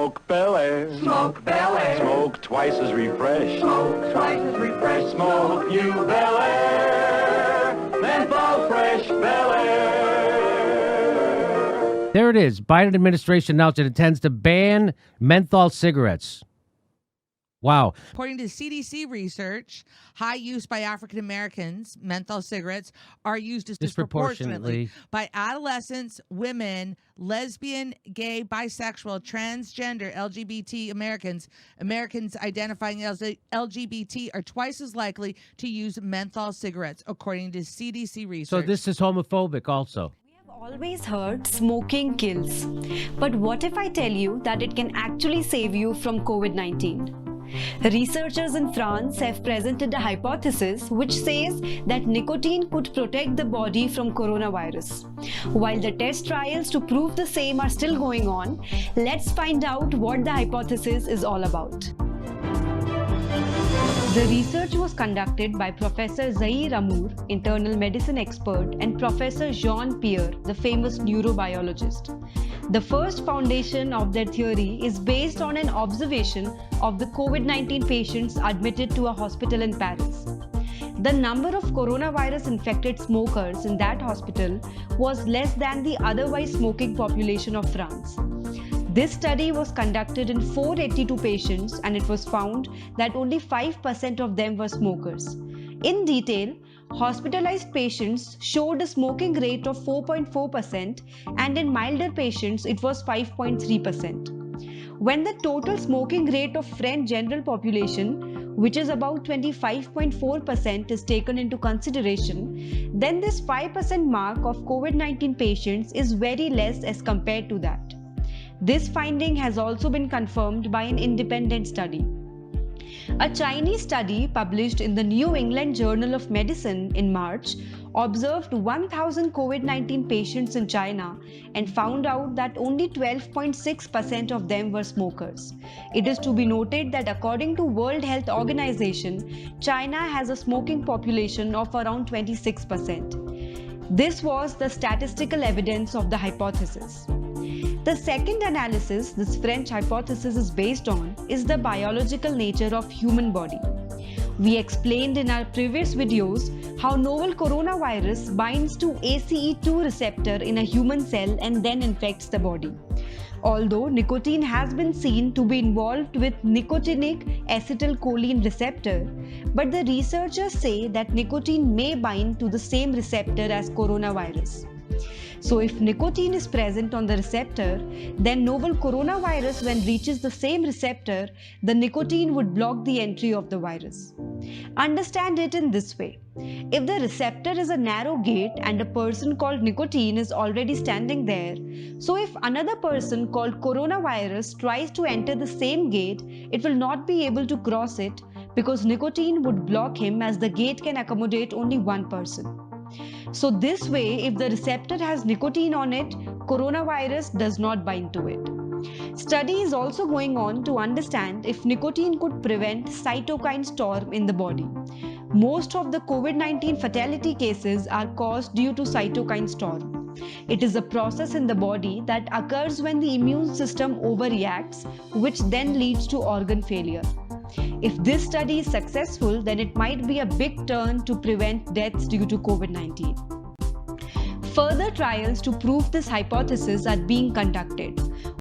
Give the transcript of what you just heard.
Smoke Bel Air. Smoke Bel Air. Smoke twice as refreshed. Smoke twice as refreshed. Smoke new Bel Air. Menthol fresh Bel Air. There it is. Biden administration announced it intends to ban menthol cigarettes. Wow. According to CDC research, high use by African Americans, menthol cigarettes are used disproportionately by adolescents, women, lesbian, gay, bisexual, transgender, LGBT Americans. Americans identifying as LGBT are twice as likely to use menthol cigarettes, according to CDC research. So this is homophobic also. Always heard smoking kills. But what if I tell you that it can actually save you from COVID-19? Researchers in France have presented a hypothesis which says that nicotine could protect the body from coronavirus. While the test trials to prove the same are still going on, let's find out what the hypothesis is all about. The research was conducted by Professor Zahir Amour, internal medicine expert, and Professor Jean Pierre, the famous neurobiologist. The first foundation of their theory is based on an observation of the COVID-19 patients admitted to a hospital in Paris. The number of coronavirus infected smokers in that hospital was less than the otherwise smoking population of France. This study was conducted in 482 patients and it was found that only 5% of them were smokers. In detail, hospitalized patients showed a smoking rate of 4.4% and in milder patients it was 5.3%. When the total smoking rate of French general population, which is about 25.4%, is taken into consideration, then this 5% mark of COVID-19 patients is very less as compared to that. This finding has also been confirmed by an independent study. A Chinese study published in the New England Journal of Medicine in March observed 1,000 COVID-19 patients in China and found out that only 12.6% of them were smokers. It is to be noted that according to World Health Organization, China has a smoking population of around 26%. This was the statistical evidence of the hypothesis. The second analysis this French hypothesis is based on is the biological nature of human body. We explained in our previous videos how novel coronavirus binds to ACE2 receptor in a human cell and then infects the body. Although nicotine has been seen to be involved with nicotinic acetylcholine receptor, but the researchers say that nicotine may bind to the same receptor as coronavirus. So if nicotine is present on the receptor, then novel coronavirus when reaches the same receptor, the nicotine would block the entry of the virus. Understand it in this way. If the receptor is a narrow gate and a person called nicotine is already standing there, so if another person called coronavirus tries to enter the same gate, it will not be able to cross it because nicotine would block him as the gate can accommodate only one person. So this way, if the receptor has nicotine on it, coronavirus does not bind to it. Study is also going on to understand if nicotine could prevent cytokine storm in the body. Most of the COVID-19 fatality cases are caused due to cytokine storm. It is a process in the body that occurs when the immune system overreacts, which then leads to organ failure. If this study is successful, then it might be a big turn to prevent deaths due to COVID-19. Further trials to prove this hypothesis are being conducted.